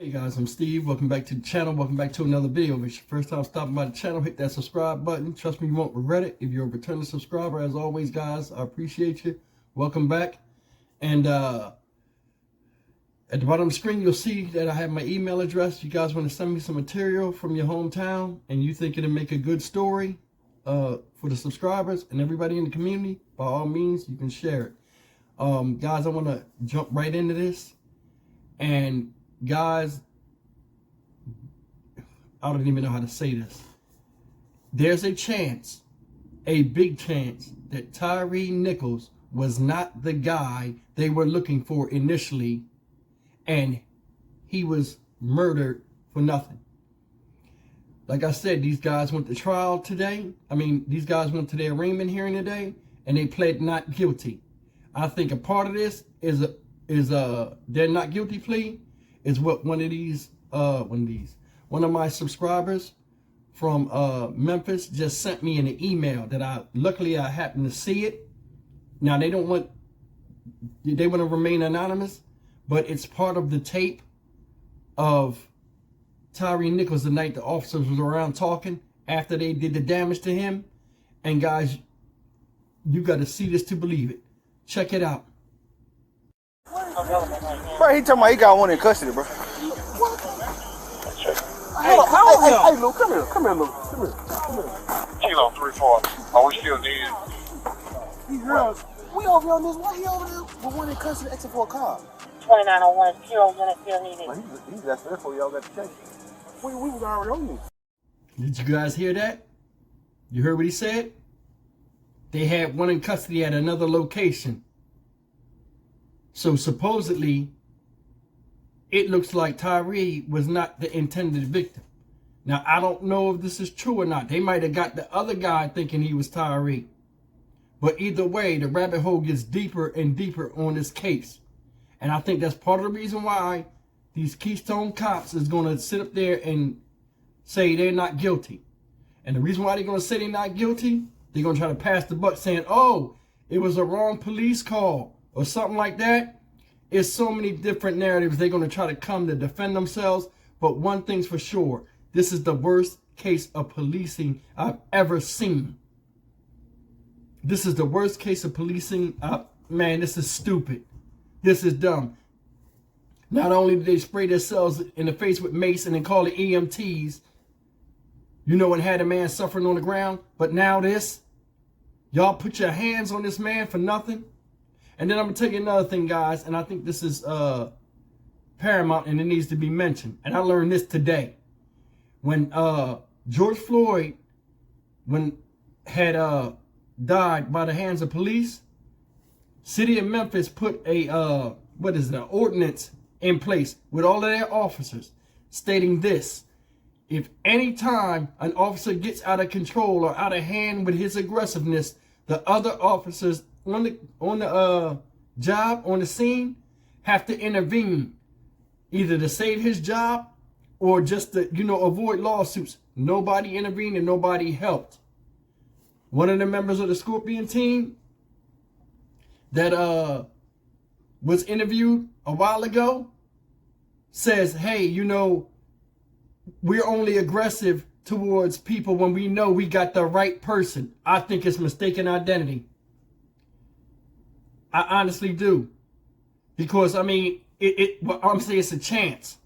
Hey guys, I'm Steve. Welcome back to the channel. Welcome back to another video. If it's your first time stopping by the channel, hit that subscribe button. Trust me, you won't regret it. If you're a returning subscriber, as always, guys, I appreciate you. Welcome back. And at the bottom of the screen, you'll see that I have my email address. You guys want to send me some material from your hometown and you think it'll make a good story for the subscribers and everybody in the community, by all means, you can share it. Guys, I want to jump right into this. And guys, I don't even know how to say this. There's a chance, a big chance, that Tyre Nichols was not the guy they were looking for initially, and he was murdered for nothing. Like I said, these guys went to trial today. These guys went to their arraignment hearing today, and they pled not guilty. I think a part of this is their not guilty plea is what one of my subscribers from Memphis just sent me in an email that luckily I happened to see it. Now they want to remain anonymous, but it's part of the tape of Tyre Nichols the night the officers was around talking after they did the damage to him. And guys, you got to see this to believe it. Check it out. Bro, he talking about he got one in custody, bro. What? Hey, Lou, come here, Lou. Come here. Kilo 3-4. Are we still dead? He heard we over here on this. Why he over there with one in custody except for a car? 2901 Kilo unit still needed. Well, he's that's there for y'all got to check. We was already on this. Did you guys hear that? You heard what he said? They had one in custody at another location. So supposedly, it looks like Tyre was not the intended victim. Now, I don't know if this is true or not. They might have got the other guy thinking he was Tyre. But either way, the rabbit hole gets deeper and deeper on this case. And I think that's part of the reason why these Keystone cops is going to sit up there and say they're not guilty. And the reason why they're going to say they're not guilty, they're going to try to pass the buck saying, oh, it was a wrong police call or something like that. It's so many different narratives they're going to try to come to defend themselves. But one thing's for sure, this is the worst case of policing I've ever seen. This is the worst case of policing. Man, this is stupid. This is dumb. Not only did they spray themselves in the face with mace and then call it EMTs, and had a man suffering on the ground, but now this, y'all put your hands on this man for nothing. And then I'm going to tell you another thing, guys, and I think this is paramount and it needs to be mentioned. And I learned this today. When George Floyd had died by the hands of police, City of Memphis put an ordinance in place with all of their officers stating this: if any time an officer gets out of control or out of hand with his aggressiveness, the other officers on the job, on the scene, have to intervene, either to save his job or just to, avoid lawsuits. Nobody intervened and nobody helped. One of the members of the Scorpion team that was interviewed a while ago says, hey, we're only aggressive towards people when we know we got the right person. I think it's mistaken identity. I honestly do. Because, I'm saying it's a chance.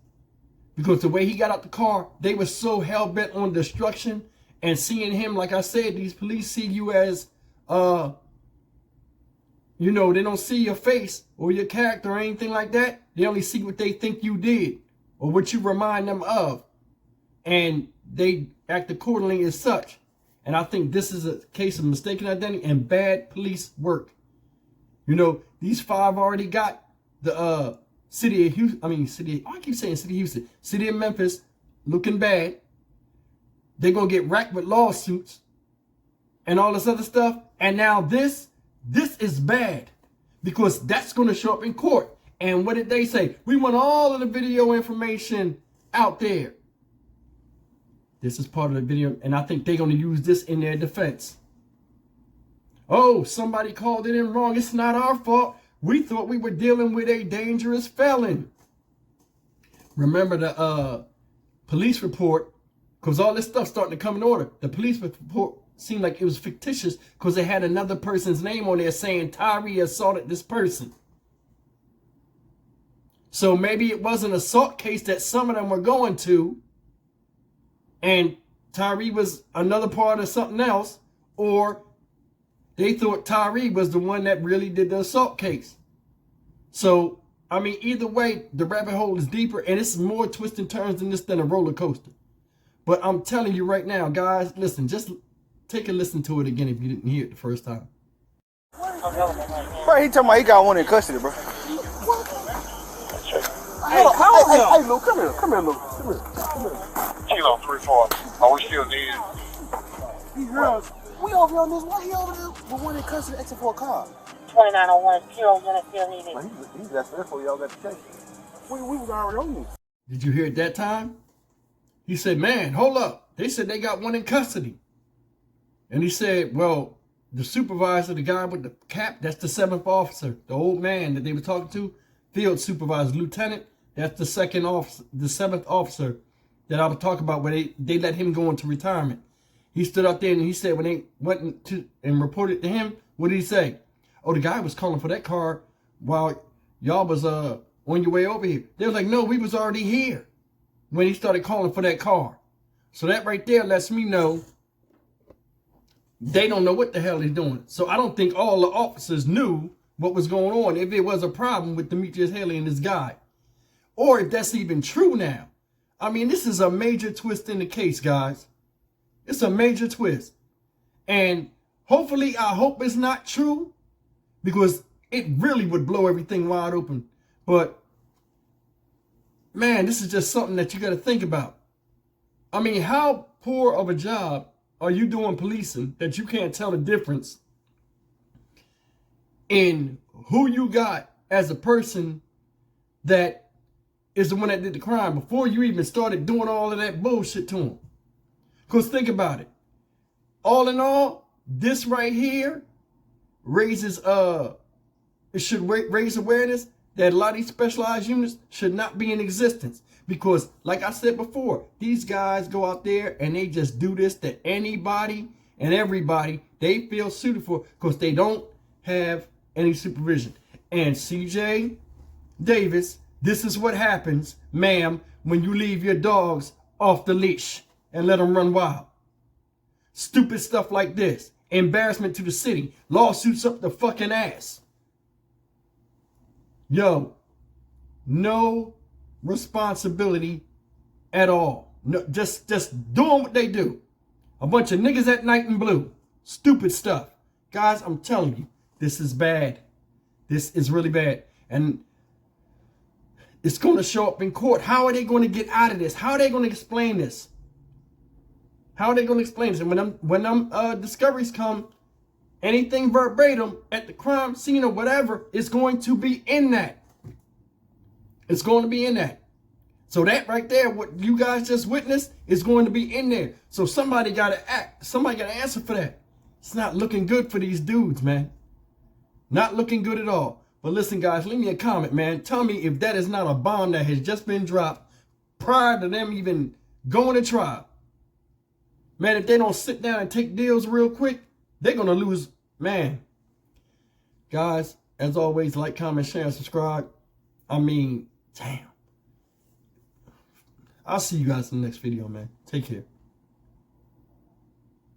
Because the way he got out the car, they were so hell-bent on destruction. And seeing him, like I said, these police see you as, they don't see your face or your character or anything like that. They only see what they think you did or what you remind them of. And they act accordingly as such. And I think this is a case of mistaken identity and bad police work. These five already got the city of Houston. I keep saying city of Houston. City of Memphis looking bad. They're going to get racked with lawsuits and all this other stuff. And now this is bad because that's going to show up in court. And what did they say? We want all of the video information out there. This is part of the video, and I think they're going to use this in their defense. Oh, somebody called it in wrong. It's not our fault. We thought we were dealing with a dangerous felon. remember the police report, because all this stuff starting to come in order. The police report seemed like it was fictitious because they had another person's name on there saying Tyre assaulted this person. So maybe it was an assault case that some of them were going to, and Tyre was another part of something else, or they thought Tyre was the one that really did the assault case. So, I mean, either way, the rabbit hole is deeper, and it's more twists and turns than this than a roller coaster. But I'm telling you right now, guys, listen, just take a listen to it again if you didn't hear it the first time. Bro, he talking about he got one in custody, bro. Hey, hey, Luke, come here, Luke. Come here. Kilo 340. Are we still needed? He heard we over here on this. Why he over there with one in custody asking for a car? 2901 Kilo unit still needed. Man, he's asking that for y'all got to check. We was already on this. Did you hear it that time? He said, man, hold up. They said they got one in custody. And he said, well, the supervisor, the guy with the cap, that's the 7th officer. The old man that they were talking to, field supervisor, lieutenant, that's the 2nd officer, the 7th officer that I was talking about where they let him go into retirement. He stood up there and he said when they went to and reported to him, what did he say? Oh, the guy was calling for that car while y'all was on your way over here. They were like, no, we was already here when he started calling for that car. So that right there lets me know they don't know what the hell he's doing. So I don't think all the officers knew what was going on, if there was a problem with Demetrius Haley and this guy. Or if that's even true now. I mean, this is a major twist in the case, guys. It's a major twist. And hopefully, I hope it's not true, because it really would blow everything wide open. But, man, this is just something that you got to think about. I mean, how poor of a job are you doing policing that you can't tell the difference in who you got as a person that is the one that did the crime before you even started doing all of that bullshit to him? Because think about it. All in all, this right here raises, it should raise awareness that a lot of these specialized units should not be in existence. Because, like I said before, these guys go out there and they just do this to anybody and everybody they feel suited for, because they don't have any supervision. And CJ Davis, this is what happens, ma'am, when you leave your dogs off the leash and let them run wild. Stupid stuff like this. Embarrassment to the city. Lawsuits up the fucking ass. Yo, no responsibility at all. No, just doing what they do. A bunch of niggas at night in blue. Stupid stuff. Guys, I'm telling you, this is bad. This is really bad. And it's going to show up in court. How are they going to get out of this? How are they going to explain this? How are they going to explain this? And when them discoveries come, anything verbatim at the crime scene or whatever is going to be in that. It's going to be in that. So that right there, what you guys just witnessed, is going to be in there. So somebody got to act. Somebody got to answer for that. It's not looking good for these dudes, man. Not looking good at all. But listen, guys, leave me a comment, man. Tell me if that is not a bomb that has just been dropped prior to them even going to trial. Man, if they don't sit down and take deals real quick, they're going to lose. Man. Guys, as always, like, comment, share, and subscribe. I mean, damn. I'll see you guys in the next video, man. Take care.